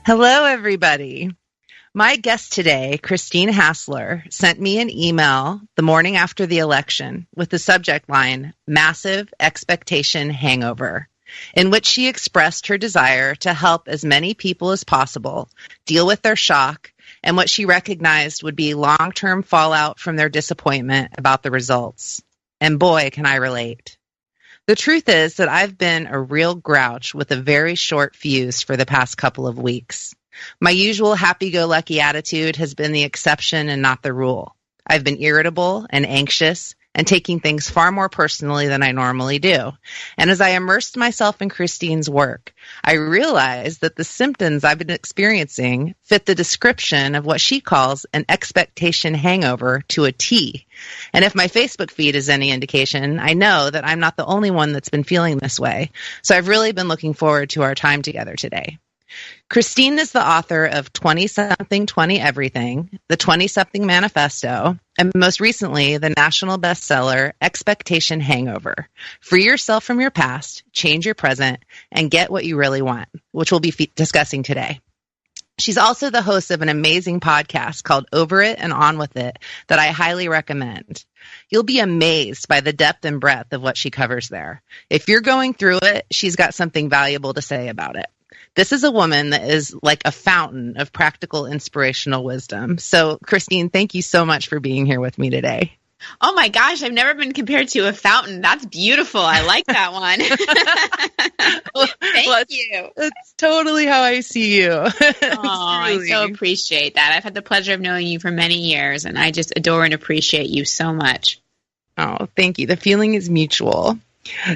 Hello, everybody. My guest today, Christine Hassler, sent me an email the morning after the election with the subject line, Massive Expectation Hangover, in which she expressed her desire to help as many people as possible deal with their shock and what she recognized would be long-term fallout from their disappointment about the results. And boy, can I relate. The truth is that I've been a real grouch with a very short fuse for the past couple of weeks. My usual happy-go-lucky attitude has been the exception and not the rule. I've been irritable and anxious and taking things far more personally than I normally do. And as I immersed myself in Christine's work, I realized that the symptoms I've been experiencing fit the description of what she calls an expectation hangover to a T. And if my Facebook feed is any indication, I know that I'm not the only one that's been feeling this way. So I've really been looking forward to our time together today. Christine is the author of 20-something, 20 Everything, the 20-something Manifesto, and most recently, the national bestseller, Expectation Hangover. Free yourself from your past, change your present, and get what you really want, which we'll be discussing today. She's also the host of an amazing podcast called Over It and On With It that I highly recommend. You'll be amazed by the depth and breadth of what she covers there. If you're going through it, she's got something valuable to say about it. This is a woman that is like a fountain of practical, inspirational wisdom. So, Christine, thank you so much for being here with me today. Oh my gosh, I've never been compared to a fountain. That's beautiful. I like that one. Thank you. That's totally how I see you. I so appreciate that. I've had the pleasure of knowing you for many years, and I just adore and appreciate you so much. Oh, thank you. The feeling is mutual.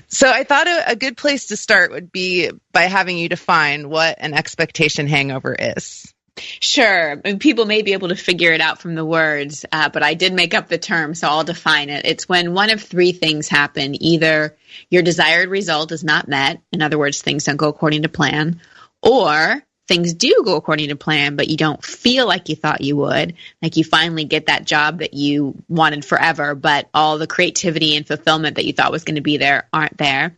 So I thought a good place to start would be by having you define what an expectation hangover is. Sure. People may be able to figure it out from the words, but I did make up the term, so I'll define it. It's when one of three things happen. Either your desired result is not met, in other words, things don't go according to plan, or things do go according to plan, but you don't feel like you thought you would, like you finally get that job that you wanted forever, but all the creativity and fulfillment that you thought was going to be there aren't there.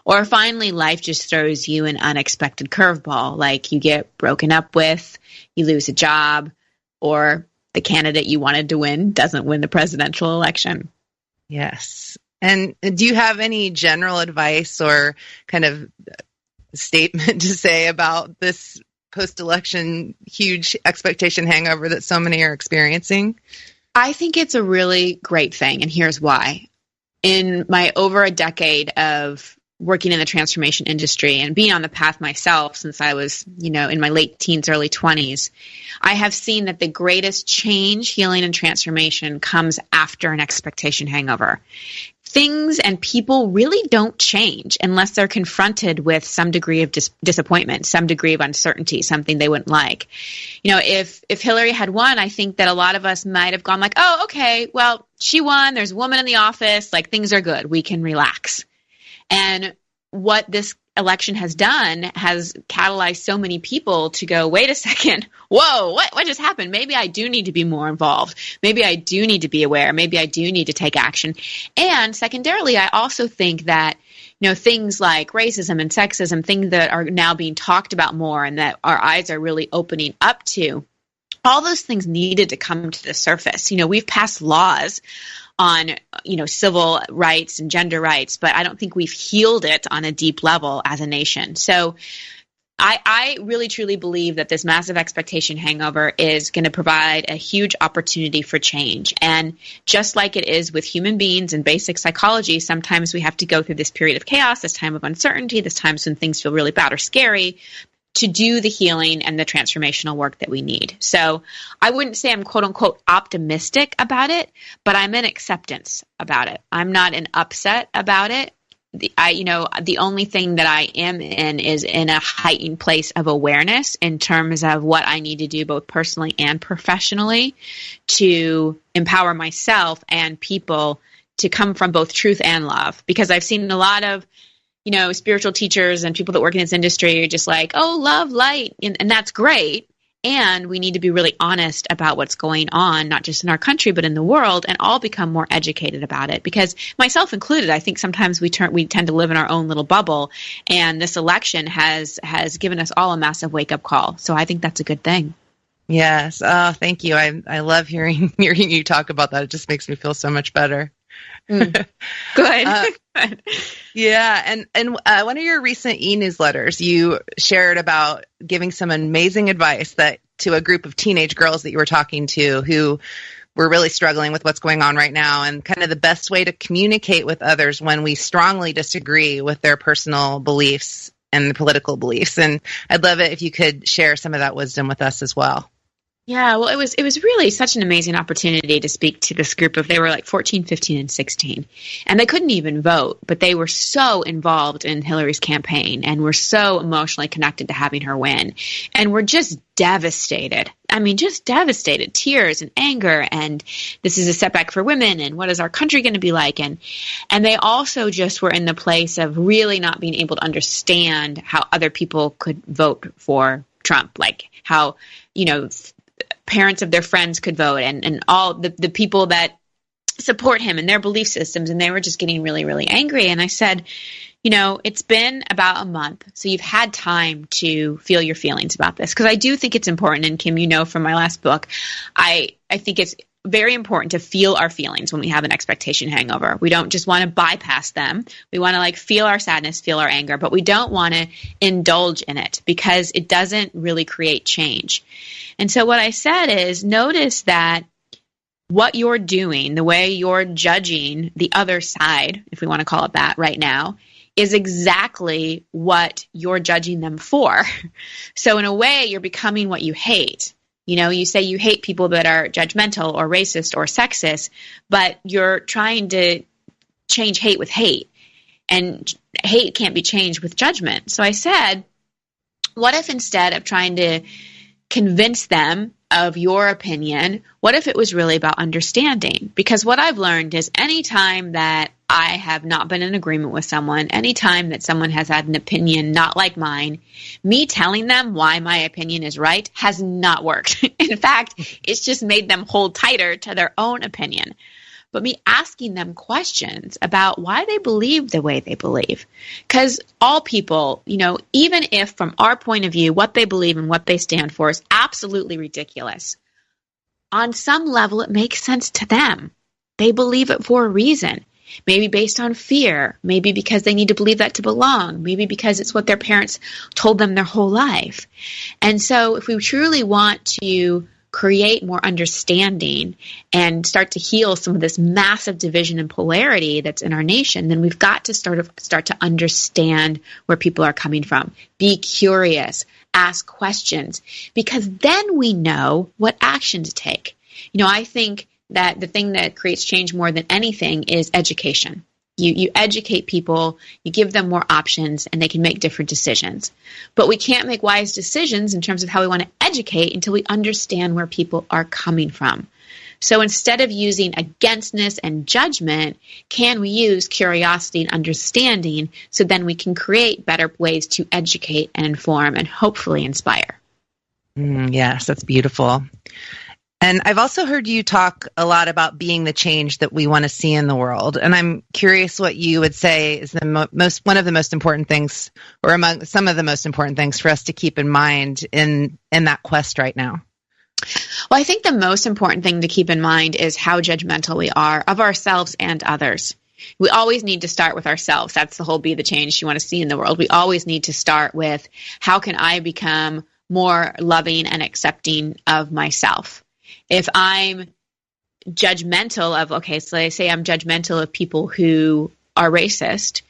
Or finally, life just throws you an unexpected curveball, like you get broken up with, you lose a job, or the candidate you wanted to win doesn't win the presidential election. Yes. And do you have any general advice or kind of statement to say about this post-election huge expectation hangover that so many are experiencing? I think it's a really great thing, and here's why. In my over a decade of working in the transformation industry and being on the path myself since I was, in my late teens, early 20s, I have seen that the greatest change, healing, and transformation comes after an expectation hangover. Things and people really don't change unless they're confronted with some degree of disappointment, some degree of uncertainty, something they wouldn't like. If Hillary had won, I think that a lot of us might have gone like, oh, okay, well, she won. There's a woman in the office. Like, things are good. We can relax. And what this election has done has catalyzed so many people to go, wait a second, whoa, what just happened? Maybe I do need to be more involved. Maybe I do need to be aware. Maybe I do need to take action. And secondarily, I also think that, things like racism and sexism, things that are now being talked about more and that our eyes are really opening up to, all those things needed to come to the surface. We've passed laws on, civil rights and gender rights, but I don't think we've healed it on a deep level as a nation. So I really, truly believe that this massive expectation hangover is going to provide a huge opportunity for change. And just like it is with human beings and basic psychology, sometimes we have to go through this period of chaos, this time of uncertainty, this times when things feel really bad or scary, to do the healing and the transformational work that we need. So I wouldn't say I'm quote unquote optimistic about it, but I'm in acceptance about it. I'm not in upset about it. The only thing that I am in is in a heightened place of awareness in terms of what I need to do both personally and professionally to empower myself and people to come from both truth and love. Because I've seen a lot of spiritual teachers and people that work in this industry are just like, oh, love, light, and that's great. And we need to be really honest about what's going on, not just in our country, but in the world, and all become more educated about it. Because myself included, I think sometimes we tend to live in our own little bubble, and this election has given us all a massive wake-up call. So I think that's a good thing. Yes. Oh, thank you. I love hearing you talk about that. It just makes me feel so much better. Good. Good. Yeah. And one of your recent e-newsletters, you shared about giving some amazing advice to a group of teenage girls that you were talking to who were really struggling with what's going on right now, and kind of the best way to communicate with others when we strongly disagree with their personal beliefs and political beliefs. And I'd love it if you could share some of that wisdom with us as well. Yeah, well, it was really such an amazing opportunity to speak to this group they were like 14, 15, and 16. And they couldn't even vote, but they were so involved in Hillary's campaign and were so emotionally connected to having her win. And were just devastated. I mean, just devastated, tears and anger. And this is a setback for women. And what is our country going to be like? And they also just were in the place of really not being able to understand how other people could vote for Trump, like how, parents of their friends could vote and all the people that support him and their belief systems. And they were just getting really, really angry. And I said, it's been about a month. So you've had time to feel your feelings about this. Because I do think it's important. And Kim, from my last book, I think it's very important to feel our feelings when we have an expectation hangover. We don't just want to bypass them. We want to feel our sadness, feel our anger, but we don't want to indulge in it because it doesn't really create change. And so what I said is notice that what you're doing, the way you're judging the other side, if we want to call it that right now, is exactly what you're judging them for. So in a way, you're becoming what you hate. You say you hate people that are judgmental or racist or sexist, but you're trying to change hate with hate. And hate can't be changed with judgment. So I said, what if instead of trying to convince them of your opinion, what if it was really about understanding? Because what I've learned is anytime that I have not been in agreement with someone, anytime that someone has had an opinion not like mine, me telling them why my opinion is right has not worked. In fact, it's just made them hold tighter to their own opinion. But me asking them questions about why they believe the way they believe. Because all people, even if from our point of view, what they believe and what they stand for is absolutely ridiculous, on some level it makes sense to them. They believe it for a reason. Maybe based on fear, maybe because they need to believe that to belong, maybe because it's what their parents told them their whole life. And so if we truly want to create more understanding and start to heal some of this massive division and polarity that's in our nation, then we've got to start to understand where people are coming from. Be curious, ask questions, because then we know what action to take. I think that the thing that creates change more than anything is education. You educate people, you give them more options, and they can make different decisions. But we can't make wise decisions in terms of how we want to educate until we understand where people are coming from. So instead of using againstness and judgment, can we use curiosity and understanding so then we can create better ways to educate and inform and hopefully inspire? Yes, that's beautiful. And I've also heard you talk a lot about being the change that we want to see in the world. And I'm curious what you would say is one of the most important things, or among some of the most important things for us to keep in mind in that quest right now. Well, I think the most important thing to keep in mind is how judgmental we are of ourselves and others. We always need to start with ourselves. That's the whole be the change you want to see in the world. We always need to start with how can I become more loving and accepting of myself? If I'm judgmental of, so let's say I'm judgmental of people who are racist,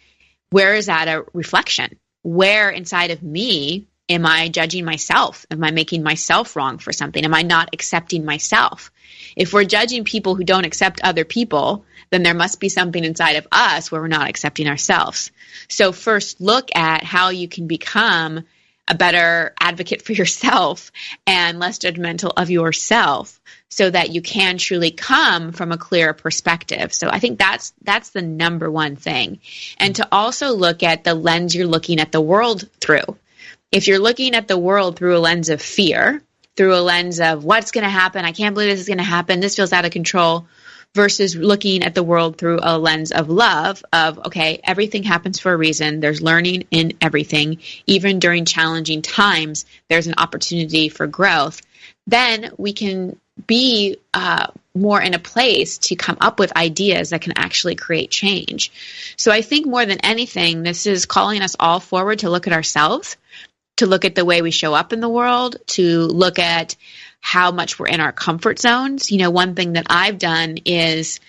where is that a reflection? Where inside of me am I judging myself? Am I making myself wrong for something? Am I not accepting myself? If we're judging people who don't accept other people, then there must be something inside of us where we're not accepting ourselves. So first look at how you can become a better advocate for yourself and less judgmental of yourself so that you can truly come from a clearer perspective. So I think that's the number one thing. And to also look at the lens you're looking at the world through. If you're looking at the world through a lens of fear, through a lens of what's going to happen. I can't believe this is going to happen. This feels out of control, versus looking at the world through a lens of love of, okay, everything happens for a reason. There's learning in everything. Even during challenging times, there's an opportunity for growth. Then we can be more in a place to come up with ideas that can actually create change. So I think more than anything, this is calling us all forward to look at ourselves, to look at the way we show up in the world, to look at how much we're in our comfort zones. One thing that I've done is,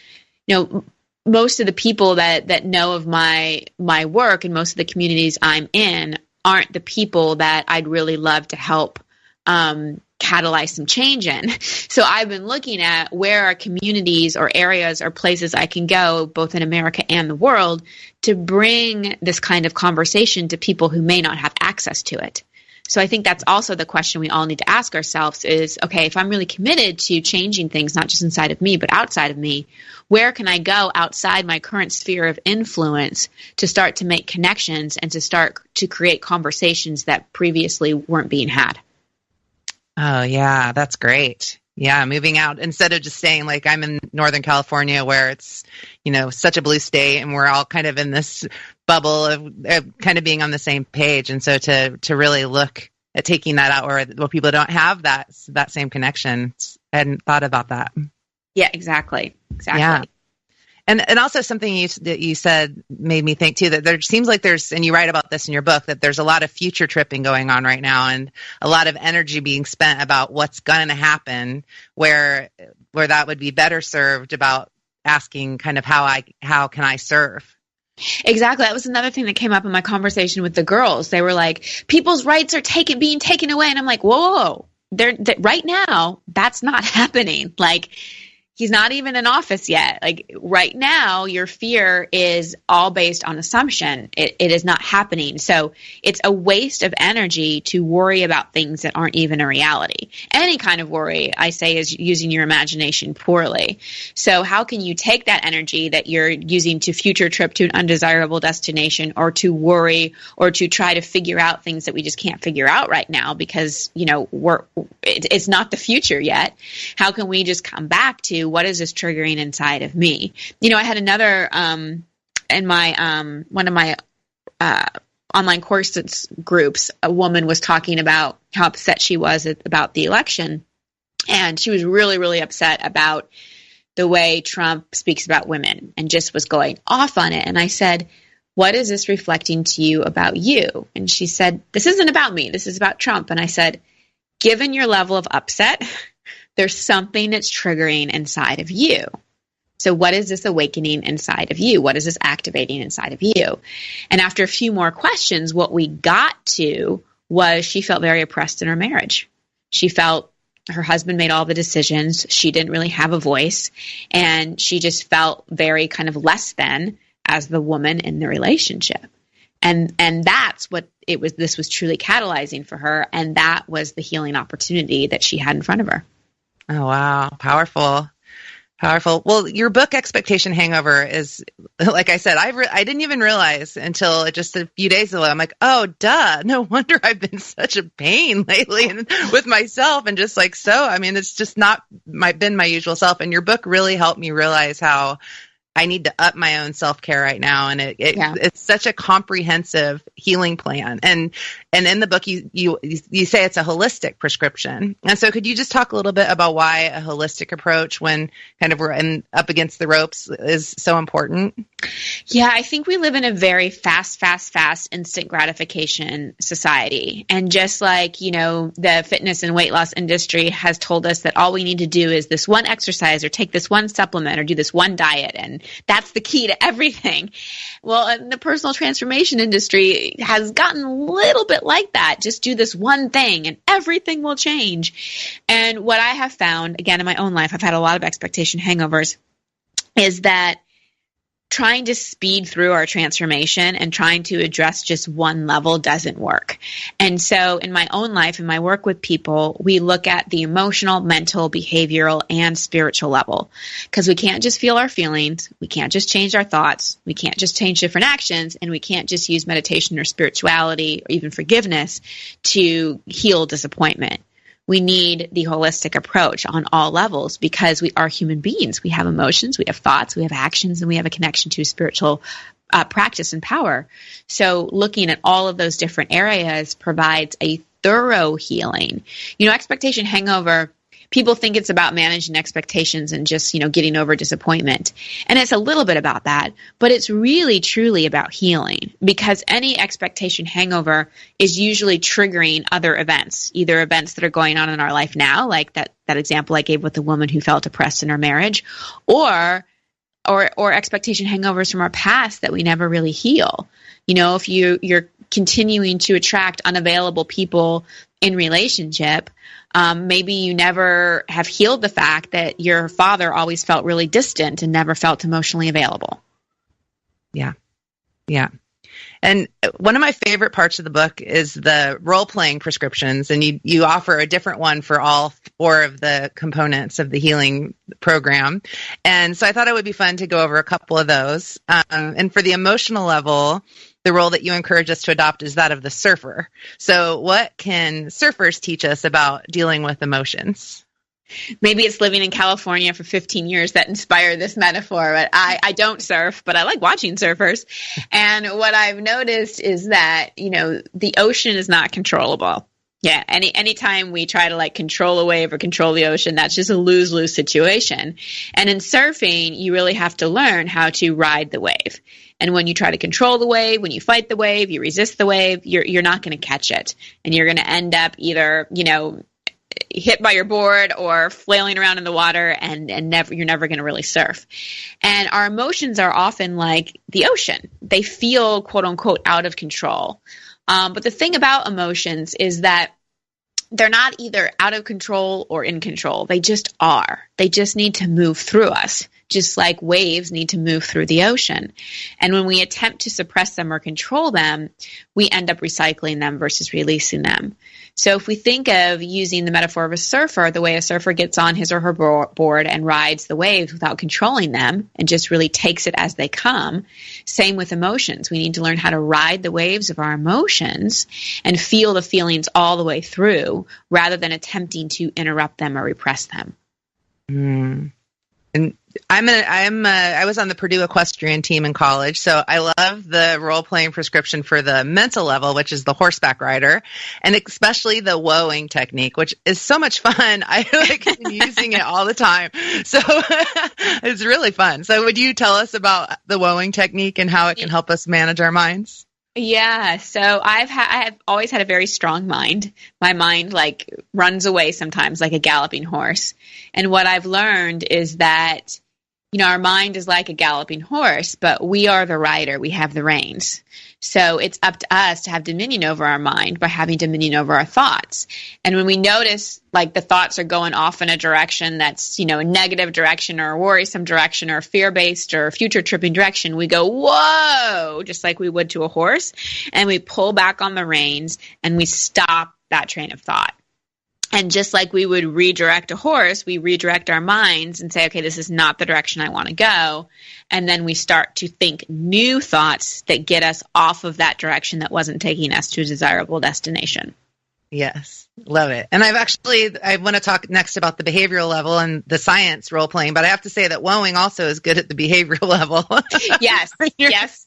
most of the people that know of my work and most of the communities I'm in aren't the people that I'd really love to help catalyze some change in. So I've been looking at where are communities or areas or places I can go, both in America and the world, to bring this kind of conversation to people who may not have access to it. So I think that's also the question we all need to ask ourselves is, okay, if I'm really committed to changing things, not just inside of me, but outside of me, where can I go outside my current sphere of influence to start to make connections and to start to create conversations that previously weren't being had? Oh, yeah, that's great. Yeah, moving out instead of just staying like I'm in Northern California where it's, such a blue state and we're all kind of in this bubble of kind of being on the same page. And so to really look at taking that out where people don't have that same connection. I hadn't thought about that. Yeah, exactly. Yeah. And also something that you said made me think too, that there seems like and you write about this in your book, that there's a lot of future tripping going on right now and a lot of energy being spent about what's going to happen, where that would be better served about asking kind of how can I serve? Exactly. That was another thing that came up in my conversation with the girls. They were like, people's rights are being taken away. And I'm like, whoa, right now, that's not happening. Like, he's not even in office yet. Like right now, your fear is all based on assumption. It is not happening. So it's a waste of energy to worry about things that aren't even a reality. Any kind of worry, I say, is using your imagination poorly. So how can you take that energy that you're using to future trip to an undesirable destination or to worry or to try to figure out things that we just can't figure out right now because, it's not the future yet. How can we just come back to what is this triggering inside of me? I had another in my one of my online courses groups, a woman was talking about how upset she was about the election. And she was really, really upset about the way Trump speaks about women and just was going off on it. And I said, what is this reflecting to you about you? And she said, this isn't about me. This is about Trump. And I said, given your level of upset, there's something that's triggering inside of you. So what is this awakening inside of you? What is this activating inside of you? And after a few more questions, what we got to was she felt very oppressed in her marriage. She felt her husband made all the decisions. She didn't really have a voice. And she just felt very kind of less than as the woman in the relationship. And that's what it was. This was truly catalyzing for her. And that was the healing opportunity that she had in front of her. Oh, wow. Powerful. Powerful. Well, your book, Expectation Hangover, is, like I said, I didn't even realize until just a few days ago. I'm like, oh, duh. No wonder I've been such a pain lately with myself and just like, it's just not been my usual self. And your book really helped me realize how I need to up my own self-care right now. And it's such a comprehensive healing plan. And in the book, you say it's a holistic prescription. And so could you just talk a little bit about why a holistic approach when kind of we're up against the ropes is so important? Yeah, I think we live in a very fast, instant gratification society. And just like, the fitness and weight loss industry has told us that all we need to do is this one exercise or take this one supplement or do this one diet. And that's the key to everything. Well, the personal transformation industry has gotten a little bit like that. Just do this one thing and everything will change. And what I have found, again, in my own life, I've had a lot of expectation hangovers, is that trying to speed through our transformation and trying to address just one level doesn't work. And so in my own life, in my work with people, we look at the emotional, mental, behavioral, and spiritual level, because we can't just feel our feelings. We can't just change our thoughts. We can't just change different actions, and we can't just use meditation or spirituality or even forgiveness to heal disappointment. we need the holistic approach on all levels because we are human beings. We have emotions, we have thoughts, we have actions, and we have a connection to spiritual practice and power. So looking at all of those different areas provides a thorough healing. Expectation hangover, people think it's about managing expectations and just, getting over disappointment. And it's a little bit about that, but it's really, truly about healing because any expectation hangover is usually triggering other events, either events that are going on in our life now, like that example I gave with the woman who felt oppressed in her marriage, or expectation hangovers from our past that we never really heal. If you're continuing to attract unavailable people in relationship, maybe you never have healed the fact that your father always felt really distant and never felt emotionally available. Yeah. Yeah. And one of my favorite parts of the book is the role-playing prescriptions, and you offer a different one for all 4 of the components of the healing program. And so I thought it would be fun to go over a couple of those. And for the emotional level, the role that you encourage us to adopt is that of the surfer. So what can surfers teach us about dealing with emotions? Maybe it's living in California for 15 years that inspired this metaphor, but I don't surf, but I like watching surfers. And what I've noticed is that, the ocean is not controllable. Yeah. Anytime we try to control a wave or control the ocean, that's just a lose-lose situation. And in surfing, you really have to learn how to ride the wave. And when you try to control the wave, when you fight the wave, you resist the wave, you're not going to catch it. And you're going to end up either, hit by your board or flailing around in the water and you're never going to really surf. And our emotions are often like the ocean. They feel, quote unquote, out of control. But the thing about emotions is that they're not either out of control or in control. They just are. They just need to move through us, just like waves need to move through the ocean. And when we attempt to suppress them or control them, we end up recycling them versus releasing them. So if we think of using the metaphor of a surfer, the way a surfer gets on his or her board and rides the waves without controlling them and just really takes it as they come, same with emotions. We need to learn how to ride the waves of our emotions and feel the feelings all the way through rather than attempting to interrupt them or repress them. And I was on the Purdue equestrian team in college, so I love the role-playing prescription for the mental level, which is the horseback rider, and especially the woeing technique, which is so much fun. I like using it all the time, so it's really fun. So would you tell us about the woeing technique and how it can help us manage our minds? Yeah, so I have always had a very strong mind. My mind runs away sometimes like a galloping horse. And what I've learned is that, our mind is like a galloping horse, but we are the rider. We have the reins. So it's up to us to have dominion over our mind by having dominion over our thoughts. And when we notice the thoughts are going off in a direction that's, a negative direction or a worrisome direction or a fear-based or future tripping direction, we go, whoa, just like we would to a horse. And we pull back on the reins and we stop that train of thought. And just like we would redirect a horse, we redirect our minds and say, okay, this is not the direction I want to go. And then we start to think new thoughts that get us off of that direction that wasn't taking us to a desirable destination. Yes, love it. And I want to talk next about the behavioral level and the science role playing, but I have to say that woeing also is good at the behavioral level. Yes, yes.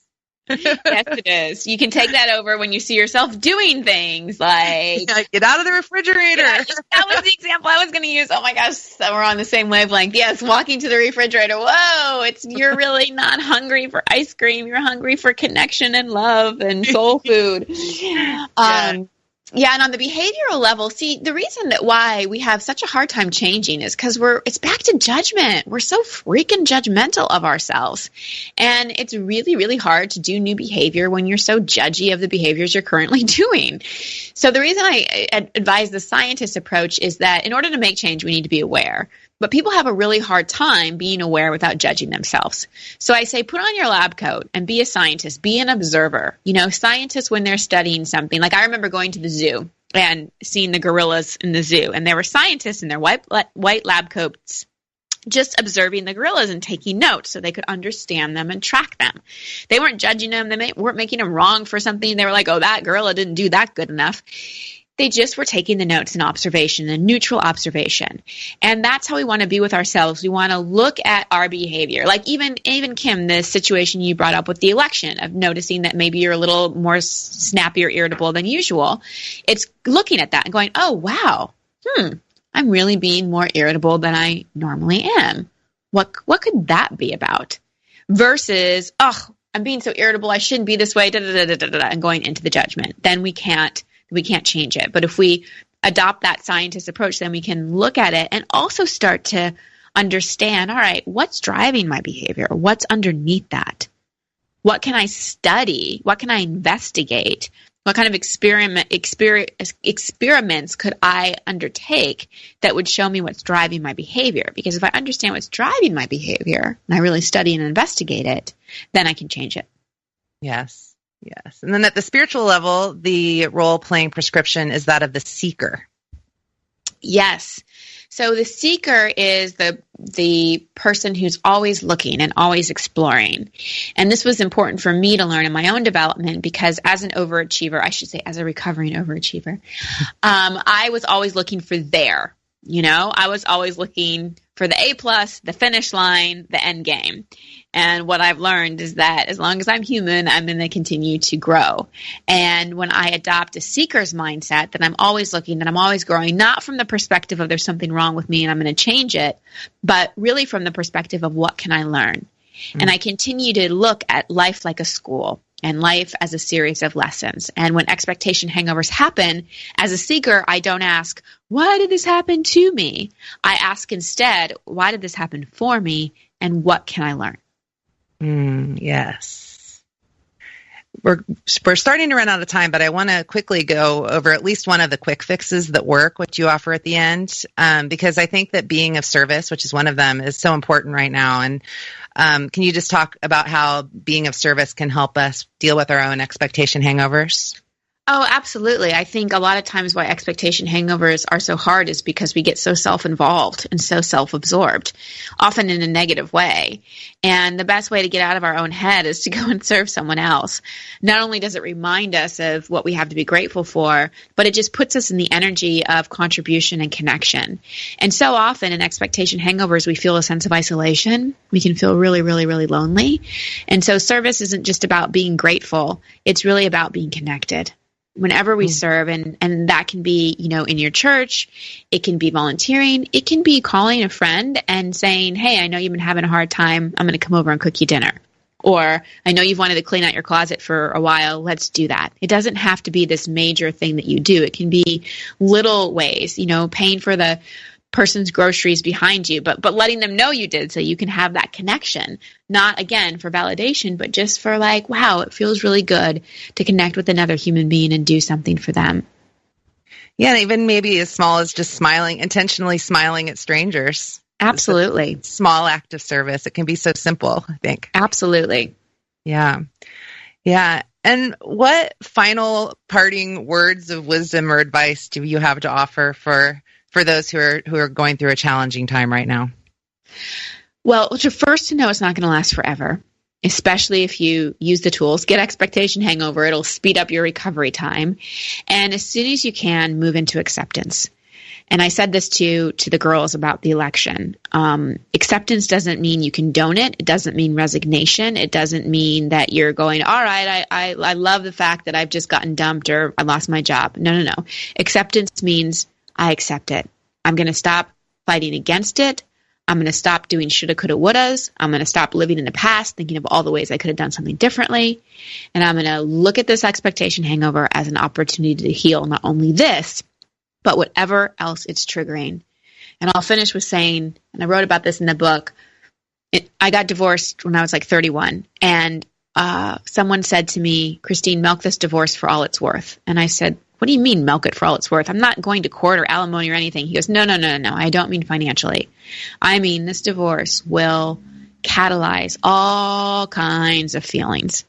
Yes, it is. You can take that over when you see yourself doing things like get out of the refrigerator. Yeah, that was the example I was going to use. Oh my gosh, so we're on the same wavelength. Yes, walking to the refrigerator. Whoa, you're really not hungry for ice cream. You're hungry for connection and love and soul food. Yeah, and on the behavioral level, see, the reason that why we have such a hard time changing is because it's back to judgment. We're so freaking judgmental of ourselves. And it's really, really hard to do new behavior when you're so judgy of the behaviors you're currently doing. So the reason I advise the scientist approach is that in order to make change, we need to be aware. But people have a really hard time being aware without judging themselves. So I say, put on your lab coat and be a scientist, be an observer. Scientists, when they're studying something, I remember going to the zoo and seeing the gorillas in the zoo, and there were scientists in their white lab coats just observing the gorillas and taking notes so they could understand them and track them. They weren't judging them. They weren't making them wrong for something. They were like, oh, that gorilla didn't do that good enough. They just were taking the notes and observation, a neutral observation. And that's how we want to be with ourselves. We want to look at our behavior. Like even Kim, the situation you brought up with the election of noticing that maybe you're a little more snappy or irritable than usual. It's looking at that and going, oh, wow, I'm really being more irritable than I normally am. What could that be about? Versus, oh, I'm being so irritable, I shouldn't be this way, and going into the judgment. Then we can't change it. But if we adopt that scientist approach, then we can look at it and also start to understand, all right, what's driving my behavior? What's underneath that? What can I study? What can I investigate? What kind of experiments could I undertake that would show me what's driving my behavior? Because if I understand what's driving my behavior and I really study and investigate it, then I can change it. Yes. Yes. And then at the spiritual level, the role-playing prescription is that of the seeker. Yes. So the seeker is the person who's always looking and always exploring. And this was important for me to learn in my own development because as an overachiever, I should say as a recovering overachiever, I was always looking for there. I was always looking for the A+, the finish line, the end game. And what I've learned is that as long as I'm human, I'm going to continue to grow. And when I adopt a seeker's mindset, that I'm always looking, that I'm always growing, not from the perspective of there's something wrong with me and I'm going to change it, but really from the perspective of what can I learn? Mm-hmm. And I continue to look at life like a school and life as a series of lessons. And when expectation hangovers happen, as a seeker, I don't ask, why did this happen to me? I ask instead, why did this happen for me? And what can I learn? Yes. We're starting to run out of time, but I want to quickly go over at least one of the quick fixes that work, what you offer at the end, because I think that being of service, which is one of them, is so important right now. And can you just talk about how being of service can help us deal with our own expectation hangovers? Oh, absolutely. I think a lot of times why expectation hangovers are so hard is because we get so self-involved and so self-absorbed, often in a negative way. And the best way to get out of our own head is to go and serve someone else. Not only does it remind us of what we have to be grateful for, but it just puts us in the energy of contribution and connection. And so often in expectation hangovers, we feel a sense of isolation. We can feel really, really, really lonely. And so service isn't just about being grateful. It's really about being connected. Whenever we serve, and that can be, in your church, it can be volunteering, it can be calling a friend and saying, hey, I know you've been having a hard time, I'm going to come over and cook you dinner. Or I know you've wanted to clean out your closet for a while, let's do that. It doesn't have to be this major thing that you do. It can be little ways, paying for the person's groceries behind you, but letting them know you did so you can have that connection, not again for validation, but just for like, wow, it feels really good to connect with another human being and do something for them. Yeah, and even maybe as small as just intentionally smiling at strangers. Absolutely. It's a small act of service. It can be so simple, I think. Absolutely. Yeah. Yeah. And what final parting words of wisdom or advice do you have to offer for those who are going through a challenging time right now? Well, first to know it's not going to last forever, especially if you use the tools. Get expectation hangover. It'll speed up your recovery time. And as soon as you can, move into acceptance. And I said this to the girls about the election. Acceptance doesn't mean you condone it. It doesn't mean resignation. It doesn't mean that you're going, all right, I love the fact that I've just gotten dumped or I lost my job. No. Acceptance means I accept it. I'm going to stop fighting against it. I'm going to stop doing shoulda, coulda, wouldas. I'm going to stop living in the past, thinking of all the ways I could have done something differently. And I'm going to look at this expectation hangover as an opportunity to heal not only this, but whatever else it's triggering. And I'll finish with saying, and I wrote about this in the book, I got divorced when I was like 31. And someone said to me, Christine, milk this divorce for all it's worth. And I said, what do you mean milk it for all it's worth? I'm not going to court or alimony or anything. He goes, no. I don't mean financially. I mean, this divorce will catalyze all kinds of feelings,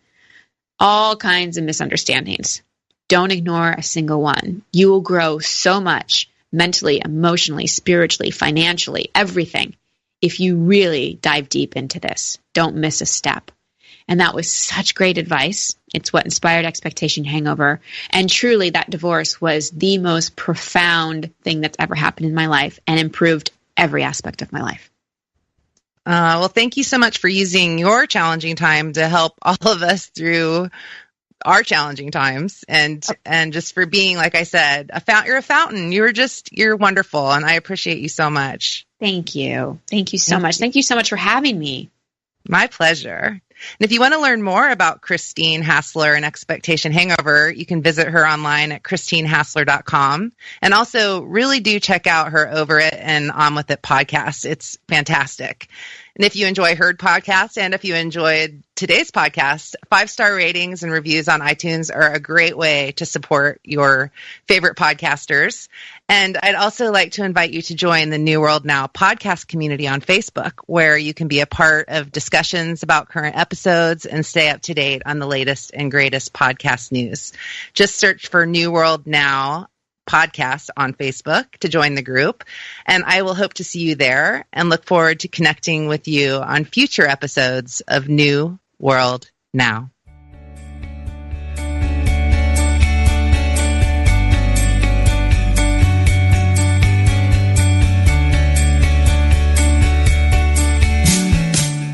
all kinds of misunderstandings. Don't ignore a single one. You will grow so much mentally, emotionally, spiritually, financially, everything, if you really dive deep into this. Don't miss a step. And that was such great advice. It's what inspired Expectation Hangover. And truly, that divorce was the most profound thing that's ever happened in my life and improved every aspect of my life. Well, thank you so much for using your challenging time to help all of us through our challenging times, and just for being, like I said, you're a fountain. You're wonderful, and I appreciate you so much. Thank you. Thank you so much. Thank you so much for having me. My pleasure. And if you want to learn more about Christine Hassler and Expectation Hangover, you can visit her online at christinehassler.com. And also really do check out her Over It and On With It podcast. It's fantastic. And if you enjoy her podcast and if you enjoyed today's podcast, 5-star ratings and reviews on iTunes are a great way to support your favorite podcasters. And I'd also like to invite you to join the New World Now podcast community on Facebook, where you can be a part of discussions about current episodes and stay up to date on the latest and greatest podcast news. Just search for New World Now podcast on Facebook to join the group. And I will hope to see you there and look forward to connecting with you on future episodes of New World Now.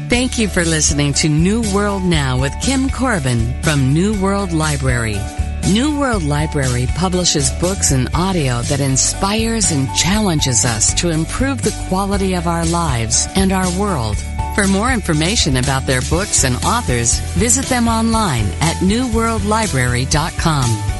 Thank you for listening to New World Now with Kim Corbin from New World Library. New World Library publishes books and audio that inspires and challenges us to improve the quality of our lives and our world. For more information about their books and authors, visit them online at newworldlibrary.com.